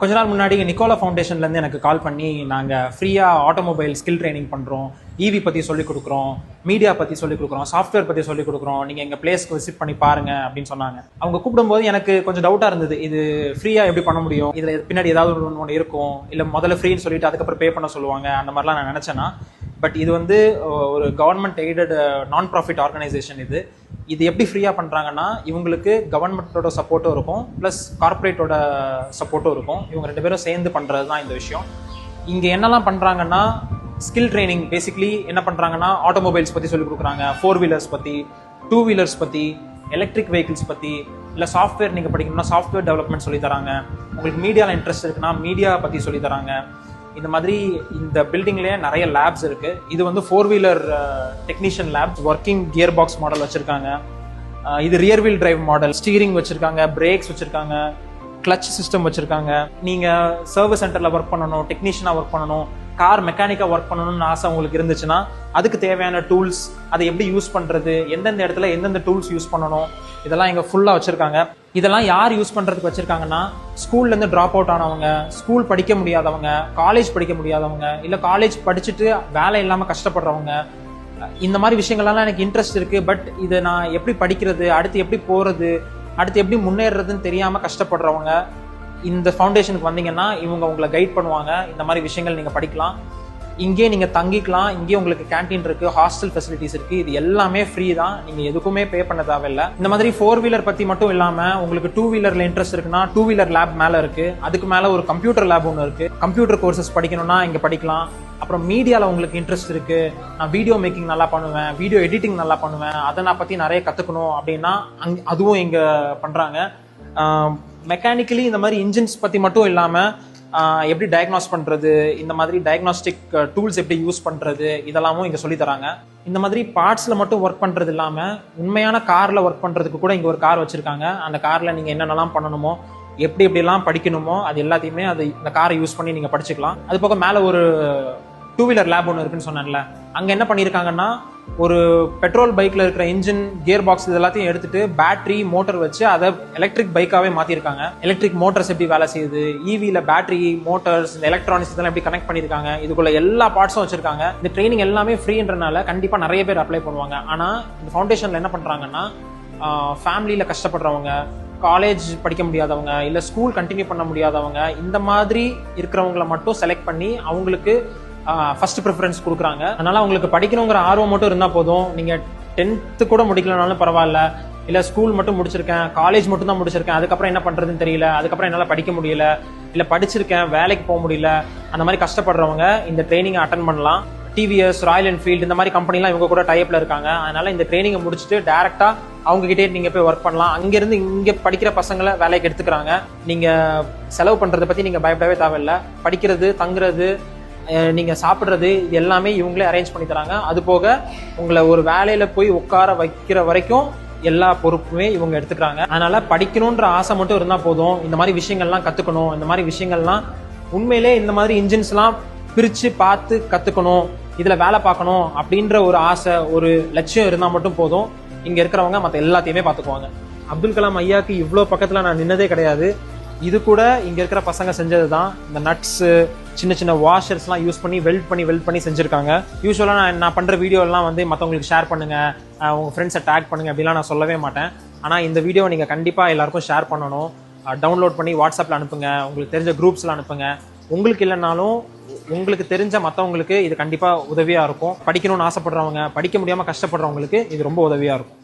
கொஞ்ச நாள் முன்னாடி நிக்கோலா ஃபவுண்டேஷன்லேருந்து எனக்கு கால் பண்ணி நாங்கள் ஃப்ரீயாக ஆட்டோமொபைல் ஸ்கில் ட்ரைனிங் பண்ணுறோம், ஈவி பற்றி சொல்லிக் கொடுக்குறோம், மீடியா பற்றி சொல்லிக் கொடுக்குறோம், சாஃப்ட்வேர் பற்றி சொல்லிக் கொடுக்குறோம், நீங்கள் எங்கள் பிளேஸ்க்கு விசிட் பண்ணி பாருங்க அப்படின்னு சொன்னாங்க. அவங்க கூப்பிடும்போது எனக்கு கொஞ்சம் டவுட்டாக இருந்தது, இது ஃப்ரீயாக எப்படி பண்ண முடியும், இதில் பின்னாடி ஏதாவது ஒன்று இருக்கும், இல்லை முதல்ல ஃப்ரீன்னு சொல்லிட்டு அதுக்கப்புறம் பே பண்ண சொல்லுவாங்க, அந்த மாதிரிலாம் நான் நினச்சேன்னா. பட் இது வந்து ஒரு கவர்மெண்ட் எய்டட் நான் ப்ராஃபிட் ஆர்கனைசேஷன். இது எப்படி ஃப்ரீயாக பண்ணுறாங்கன்னா, இவங்களுக்கு கவர்மெண்ட்டோட சப்போர்ட்டும் இருக்கும், ப்ளஸ் கார்ப்பரேட்டோட சப்போர்ட்டும் இருக்கும். இவங்க 2 பேரும் சேர்ந்து பண்ணுறது தான் இந்த விஷயம். இங்கே என்னெல்லாம் பண்ணுறாங்கன்னா, ஸ்கில் ட்ரைனிங் பேசிக்லி என்ன பண்ணுறாங்கன்னா, ஆட்டோமொபைல்ஸ் பற்றி சொல்லிக் கொடுக்குறாங்க, 4 வீலர்ஸ் பற்றி, 2 வீலர்ஸ் பற்றி, எலக்ட்ரிக் வெஹிக்கிள்ஸ் பற்றி, இல்லை சாஃப்ட்வேர் நீங்கள் படிக்கணும்னா சாஃப்ட்வேர் டெவலப்மெண்ட் சொல்லி தராங்க. உங்களுக்கு மீடியாவில் இன்ட்ரெஸ்ட் இருக்குன்னா மீடியா பற்றி சொல்லி தராங்க. இந்த மாதிரி இந்த பில்டிங்லேயே நிறைய லேப்ஸ் இருக்குது. இது வந்து 4 wheeler technician labs, working gear box model வச்சுருக்காங்க. இது rear wheel drive model, steering வச்சுருக்காங்க, பிரேக்ஸ் வச்சுருக்காங்க, கிளச் சிஸ்டம் வச்சுருக்காங்க. நீங்கள் சர்வீஸ் சென்டரில் ஒர்க் பண்ணணும், டெக்னீஷியனாக ஒர்க் பண்ணணும், கார் மெக்கானிக்காக ஒர்க் பண்ணணும்னு ஆசை உங்களுக்கு இருந்துச்சுன்னா அதுக்கு தேவையான டூல்ஸ், அதை எப்படி யூஸ் பண்ணுறது, எந்தெந்த இடத்துல எந்தெந்த டூல்ஸ் யூஸ் பண்ணணும், இதெல்லாம் இங்கே ஃபுல்லாக வச்சுருக்காங்க. இதெல்லாம் யார் யூஸ் பண்ணுறதுக்கு வச்சுருக்காங்கன்னா, ஸ்கூல்லேருந்து ட்ராப் அவுட் ஆனவங்க, ஸ்கூல் படிக்க முடியாதவங்க, காலேஜ் படிக்க முடியாதவங்க, இல்லை காலேஜ் படிச்சுட்டு வேலை இல்லாமல் கஷ்டப்படுறவங்க, இந்த மாதிரி விஷயங்கள்லாம் எனக்கு இன்ட்ரெஸ்ட் இருக்குது, பட் இதை நான் எப்படி படிக்கிறது, அடுத்து எப்படி போகிறது, அடுத்து எப்படி முன்னேறதுன்னு தெரியாமல் கஷ்டப்படுறவங்க இந்த ஃபவுண்டேஷனுக்கு வந்தீங்கன்னா இவங்க உங்களை கைட் பண்ணுவாங்க. இந்த மாதிரி விஷயங்கள் நீங்கள் படிக்கலாம், இங்கே நீங்கள் தங்கிக்கலாம், இங்கே உங்களுக்கு கேன்டீன் இருக்குது, ஹாஸ்டல் ஃபெசிலிட்டிஸ் இருக்குது. இது எல்லாமே ஃப்ரீ தான், நீங்கள் எதுக்குமே பே பண்ண தேவையில்லை. இந்த மாதிரி 4 வீலர் பற்றி மட்டும் இல்லாமல் உங்களுக்கு 2 வீலரில் இன்ட்ரெஸ்ட் இருக்குன்னா 2 வீலர் லேப் மேலே இருக்குது. அதுக்கு மேலே ஒரு கம்ப்யூட்டர் லேப் ஒன்று இருக்குது. கம்ப்யூட்டர் கோர்சஸ் படிக்கணும்னா இங்கே படிக்கலாம். அப்புறம் மீடியாவில் உங்களுக்கு இன்ட்ரெஸ்ட் இருக்குது, நான் வீடியோ மேக்கிங் நல்லா பண்ணுவேன், வீடியோ எடிட்டிங் நல்லா பண்ணுவேன், அதை நான் பற்றி நிறைய கற்றுக்கணும் அப்படின்னா அதுவும் இங்கே பண்ணுறாங்க. மெக்கானிக்கலி இந்த மாதிரி இன்ஜின்ஸ் பற்றி மட்டும் இல்லாமல் எப்படி டயக்னாஸ் பண்ணுறது, இந்த மாதிரி டயக்னாஸ்டிக் டூல்ஸ் எப்படி யூஸ் பண்ணுறது, இதெல்லாமும் இங்கே சொல்லித்தராங்க. இந்த மாதிரி பார்ட்ஸில் மட்டும் ஒர்க் பண்ணுறது இல்லாமல் உண்மையான காரில் ஒர்க் பண்ணுறதுக்கு கூட இங்கே ஒரு கார் வச்சுருக்காங்க. அந்த காரில் நீங்கள் என்னென்னலாம் பண்ணணுமோ, எப்படி எப்படிலாம் படிக்கணுமோ அது எல்லாத்தையுமே இந்த காரை யூஸ் பண்ணி நீங்கள் படிச்சுக்கலாம். அது போக மேலே ஒரு 2 வீலர் லேப் ஒன்று இருக்குன்னு சொன்னேன்ல, அங்கே என்ன பண்ணியிருக்காங்கன்னா, ஒரு பெட்ரோல் பைக்கில் இருக்கிற இன்ஜின், கியர் பாக்ஸ் இது எல்லாத்தையும் எடுத்துட்டு பேட்டரி மோட்டர் வச்சு அதை எலக்ட்ரிக் பைக்காகவே மாற்றிருக்காங்க. எலக்ட்ரிக் மோட்டர்ஸ் எப்படி வேலை செய்யுது, ஈவியில் பேட்டரி மோட்டர்ஸ், இந்த எலக்ட்ரானிக்ஸ் இதெல்லாம் எப்படி கனெக்ட் பண்ணியிருக்காங்க, இதுக்குள்ள எல்லா பார்ட்ஸும் வச்சிருக்காங்க. இந்த ட்ரைனிங் எல்லாமே ஃப்ரீன்றனால கண்டிப்பாக நிறைய பேர் அப்ளை பண்ணுவாங்க. ஆனால் இந்த ஃபவுண்டேஷனில் என்ன பண்ணுறாங்கன்னா, ஃபேமிலியில் கஷ்டப்படுறவங்க, காலேஜ் படிக்க முடியாதவங்க, இல்லை ஸ்கூல் கண்டினியூ பண்ண முடியாதவங்க, இந்த மாதிரி இருக்கிறவங்கள மட்டும் செலக்ட் பண்ணி அவங்களுக்கு ஃபர்ஸ்ட் ப்ரிஃபரன்ஸ் கொடுக்குறாங்க. அதனால உங்களுக்கு படிக்கணுங்கிற ஆர்வம் மட்டும் இருந்தால் போதும். நீங்கள் 10th கூட முடிக்கலனாலும் பரவாயில்ல, இல்லை ஸ்கூல் மட்டும் முடிச்சிருக்கேன், காலேஜ் மட்டும் தான் முடிச்சிருக்கேன், அதுக்கப்புறம் என்ன பண்ணுறதுன்னு தெரியல, அதுக்கப்புறம் என்னால் படிக்க முடியல, இல்லை படிச்சிருக்கேன் வேலைக்கு போக முடியல, அந்த மாதிரி கஷ்டப்படுறவங்க இந்த ட்ரைனிங்கை அட்டன் பண்ணலாம். டிவிஎஸ், ராயல் என்ஃபீல்டு இந்த மாதிரி கம்பெனிலாம் இவங்க கூட டைப்ல இருக்காங்க. அதனால இந்த ட்ரைனிங்கை முடிச்சுட்டு டேரெக்டாக அவங்க கிட்டே நீங்கள் போய் ஒர்க் பண்ணலாம். அங்கேருந்து இங்கே படிக்கிற பசங்களை வேலைக்கு எடுத்துக்கிறாங்க. நீங்கள் செலவு பண்ணுறதை பற்றி நீங்கள் பயப்படவே தேவையில்லை. படிக்கிறது, தங்குறது, நீங்கள் சாப்பிட்றது, இது எல்லாமே இவங்களே அரேஞ்ச் பண்ணி தராங்க. அது போக உங்களை ஒரு வேலையில் போய் உட்கார வைக்கிற வரைக்கும் எல்லா பொறுப்புமே இவங்க எடுத்துக்கிறாங்க. அதனால படிக்கணுன்ற ஆசை மட்டும் இருந்தால் போதும். இந்த மாதிரி விஷயங்கள்லாம் கற்றுக்கணும், இந்த மாதிரி விஷயங்கள்லாம் உண்மையிலே இந்த மாதிரி இன்ஜின்ஸ்லாம் பிரித்து பார்த்து கற்றுக்கணும், இதில் வேலை பார்க்கணும் அப்படின்ற ஒரு ஆசை, ஒரு லட்சியம் இருந்தால் மட்டும் போதும். இங்கே இருக்கிறவங்க மற்ற எல்லாத்தையுமே பார்த்துக்குவாங்க. அப்துல் கலாம் ஐயாவுக்கு இவ்வளோ பக்கத்தில் நான் நின்னதே கிடையாது. இது கூட இங்கே இருக்கிற பசங்க செஞ்சது தான். இந்த நட்ஸு, சின்ன சின்ன வாஷர்ஸ்லாம் யூஸ் பண்ணி வெல்ட் பண்ணி செஞ்சுருக்காங்க. யூஸ்வலாக நான் பண்ணுற வீடியோலாம் வந்து மற்றவங்களுக்கு ஷேர் பண்ணுங்கள், உங்கள் ஃப்ரெண்ட்ஸை டேக் பண்ணுங்கள் அப்படிலாம் நான் சொல்லவே மாட்டேன். ஆனால் இந்த வீடியோவை நீங்கள் கண்டிப்பாக எல்லாருக்கும் ஷேர் பண்ணணும். டவுன்லோட் பண்ணி வாட்ஸ்அப்பில் அனுப்புங்க, உங்களுக்கு தெரிஞ்ச குரூப்ஸில் அனுப்புங்க. உங்களுக்கு இல்லைனாலும் உங்களுக்கு தெரிஞ்ச மற்றவங்களுக்கு இது கண்டிப்பாக உதவியாக இருக்கும். படிக்கணும்னு ஆசைப்படுறவங்க, படிக்க முடியாமல் கஷ்டப்படுறவங்களுக்கு இது ரொம்ப உதவியாக இருக்கும்.